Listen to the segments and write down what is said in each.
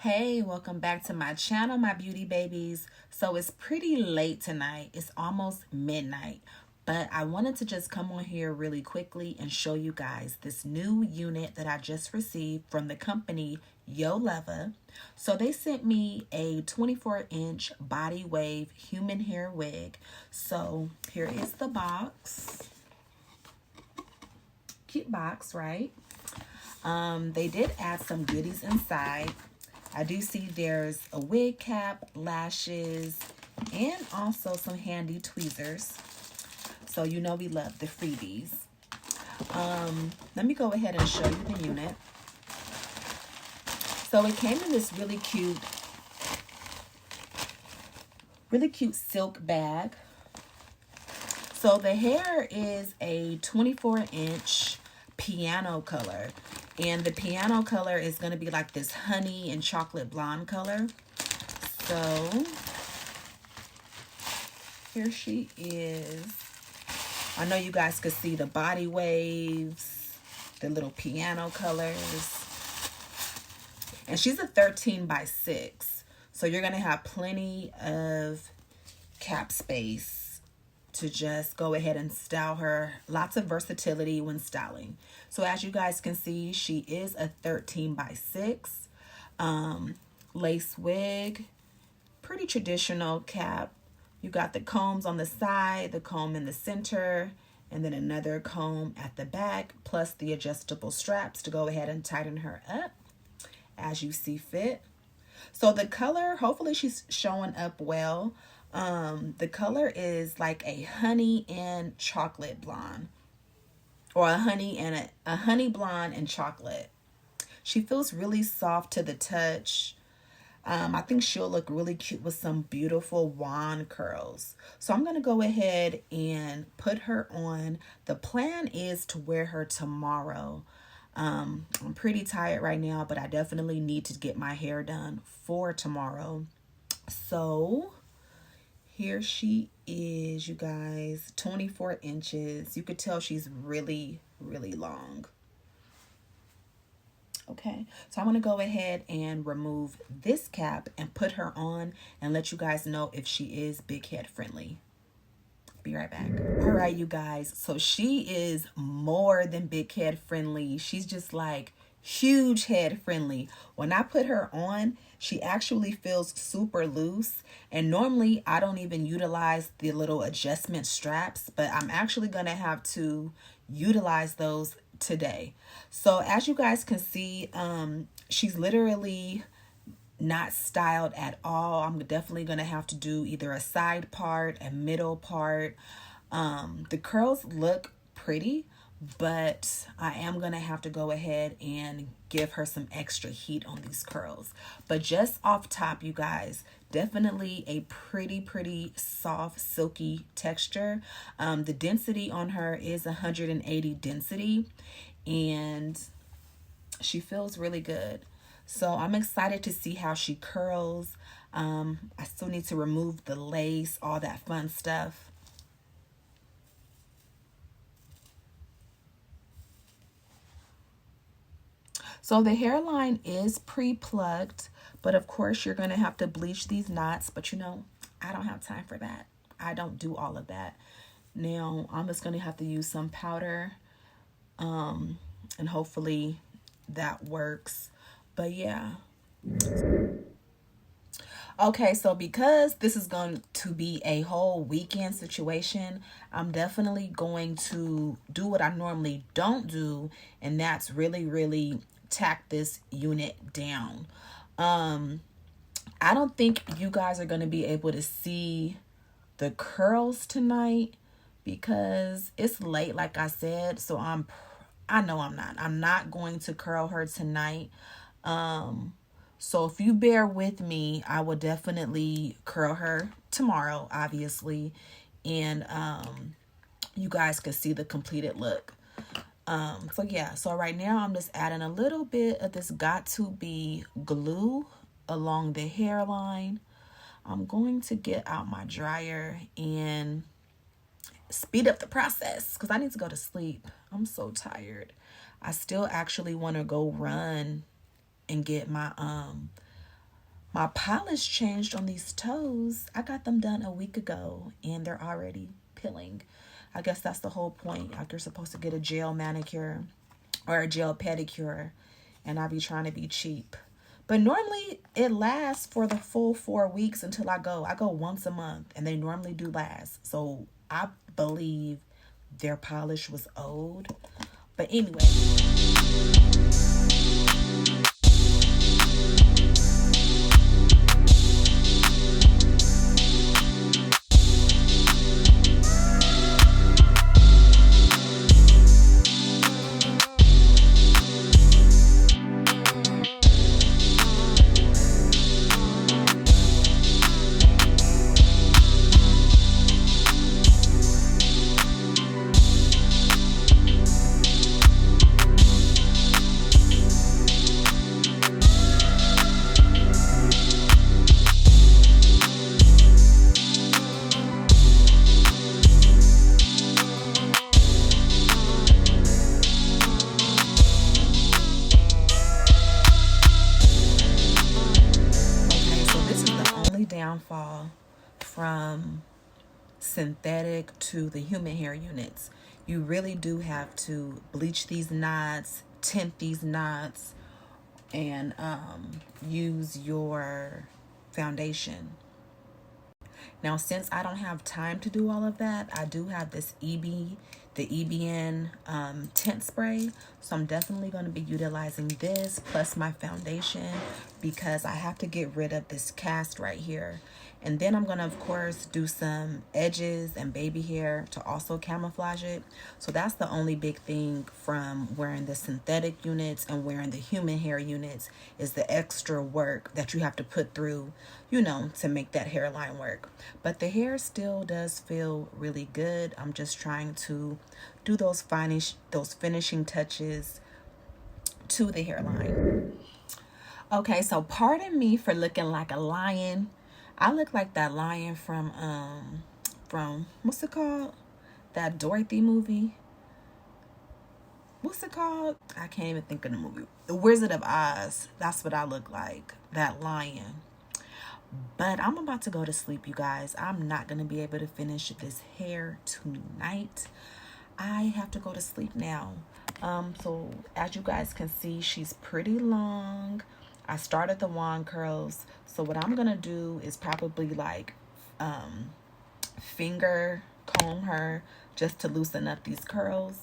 Hey, welcome back to my channel, my beauty babies. So it's pretty late tonight. It's almost midnight, but I wanted to just come on here really quickly and show you guys this new unit that I just received from the company Yolova. So they sent me a 24-inch body wave human hair wig. So here is the box. Cute box, right? They did add some goodies inside. I do see there's a wig cap, lashes, and also some handy tweezers. So you know we love the freebies. Let me go ahead and show you the unit. So it came in this really cute silk bag. So the hair is a 24-inch piano color. And the piano color is going to be like this honey and chocolate blonde color. So here she is. I know you guys could see the body waves, the little piano colors. And she's a 13 by 6. So you're going to have plenty of cap space to just go ahead and style her. Lots of versatility when styling. So as you guys can see, she is a 13 by 6 lace wig. Pretty traditional cap. You got the combs on the side, the comb in the center, and then another comb at the back, plus the adjustable straps to go ahead and tighten her up as you see fit. So the color, hopefully she's showing up well. The color is like a honey and chocolate blonde, or a honey blonde and chocolate. She feels really soft to the touch. I think she'll look really cute with some beautiful wand curls. So I'm going to go ahead and put her on. The plan is to wear her tomorrow. I'm pretty tired right now, but I definitely need to get my hair done for tomorrow. So here she is, you guys, 24 inches. You could tell she's really, really long. Okay, so I'm going to go ahead and remove this cap and put her on and let you guys know if she is big head friendly. Be right back. All right, you guys, so she is more than big head friendly. She's just like huge head friendly. When I put her on, she actually feels super loose, and normally I don't even utilize the little adjustment straps, but I'm actually gonna have to utilize those today. So as you guys can see, she's literally not styled at all. I'm definitely gonna have to do either a side part, a middle part. The curls look pretty, but I am gonna have to go ahead and give her some extra heat on these curls. But just off top, you guys, definitely a pretty soft silky texture. The density on her is 180 density, and she feels really good. So I'm excited to see how she curls. I still need to remove the lace, all that fun stuff. So the hairline is pre-plucked, but of course you're going to have to bleach these knots. But you know, I don't have time for that. I don't do all of that. Now I'm just going to have to use some powder, and hopefully that works. But yeah. Okay, so because this is going to be a whole weekend situation, I'm definitely going to do what I normally don't do, and that's really tack this unit down. I don't think you guys are going to be able to see the curls tonight because it's late, like I said. So I'm not going to curl her tonight. So if you bear with me, I will definitely curl her tomorrow, obviously, and you guys can see the completed look. So yeah, so right now I'm just adding a little bit of this got2b glue along the hairline. I'm going to get out my dryer and speed up the process because I need to go to sleep. I'm so tired. I still actually want to go run and get my My polish changed on these toes. I got them done a week ago and they're already peeling. I guess that's the whole point. Like, you're supposed to get a gel manicure or a gel pedicure, and I be trying to be cheap. But normally it lasts for the full 4 weeks until I go. I go once a month and they normally do last. So I believe their polish was old. But anyway. Downfall from synthetic to the human hair units. You really do have to bleach these knots, tint these knots, and use your foundation. Now, since I don't have time to do all of that, I do have this the EBN tint spray. So I'm definitely going to be utilizing this plus my foundation because I have to get rid of this cast right here. And then I'm going to, of course, do some edges and baby hair to also camouflage it. So that's the only big thing from wearing the synthetic units and wearing the human hair units is the extra work that you have to put through, you know, to make that hairline work. But the hair still does feel really good. I'm just trying to do those finishing touches to the hairline. Okay, so pardon me for looking like a lion. I look like that lion from what's it called? That Dorothy movie. What's it called? I can't even think of the movie. The Wizard of Oz. That's what I look like. That lion. But I'm about to go to sleep, you guys. I'm not going to be able to finish this hair tonight. I have to go to sleep now. So as you guys can see, she's pretty long. I started the wand curls. So what I'm going to do is probably like finger comb her just to loosen up these curls.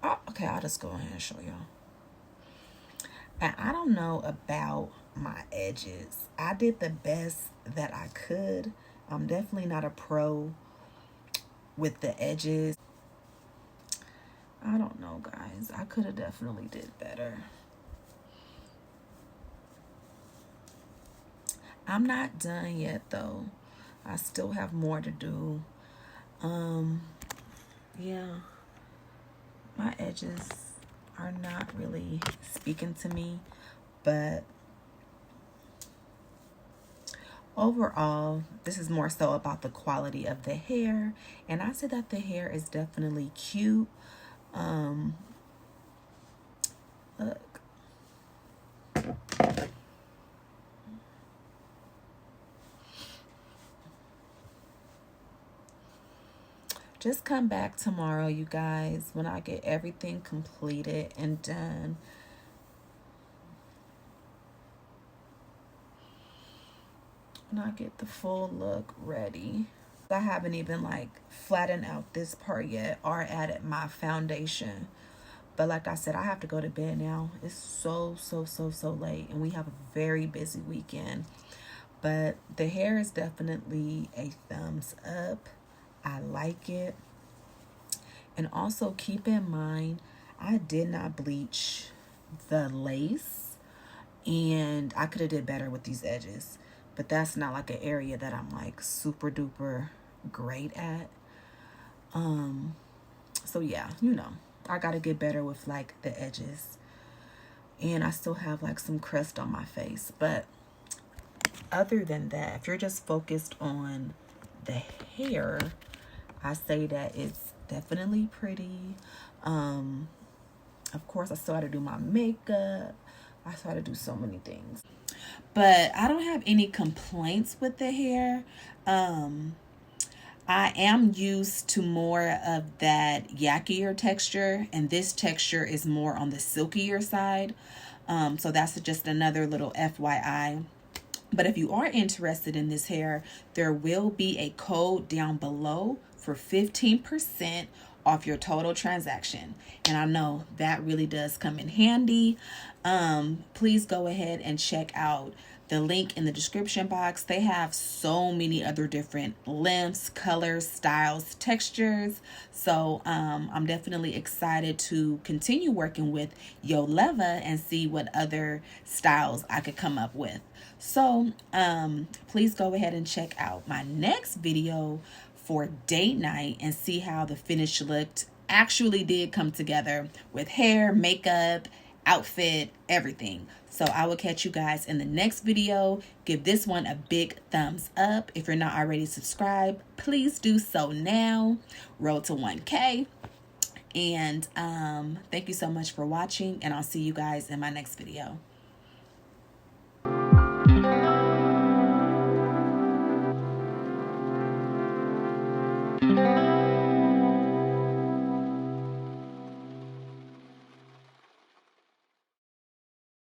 Oh, okay, I'll just go ahead and show y'all. And I don't know about my edges. I did the best that I could. I'm definitely not a pro with the edges. I don't know, guys. I could have definitely did better. I'm not done yet, though. I still have more to do. Yeah. My edges are not really speaking to me, but overall, this is more so about the quality of the hair. And I say that the hair is definitely cute. Look. Just come back tomorrow, you guys, when I get everything completed and done. When I get the full look ready. I haven't even like flattened out this part yet or added my foundation. But like I said, I have to go to bed now. It's so late and we have a very busy weekend. But the hair is definitely a thumbs up. I like it. And also keep in mind, I did not bleach the lace and I could have did better with these edges. But that's not like an area that I'm like super duper great at. So yeah, you know, I gotta get better with like the edges. And I still have like some crust on my face. But other than that, if you're just focused on the hair, I say that it's definitely pretty. Of course, I still had to do my makeup. I still had to do so many things. but I don't have any complaints with the hair. I am used to more of that yakier texture, and this texture is more on the silkier side. So that's just another little FYI. But if you are interested in this hair, there will be a code down below for 15% off your total transaction. And I know that really does come in handy. Please go ahead and check out the link in the description box. They have so many other different lengths, colors, styles, textures. So I'm definitely excited to continue working with Yolova and see what other styles I could come up with. So please go ahead and check out my next video for date night and see how the finish looked. Actually did come together with hair, makeup, outfit, everything. So I will catch you guys in the next video. Give this one a big thumbs up. If you're not already subscribed, please do so now. Road to 1K. And thank you so much for watching, and I'll see you guys in my next video.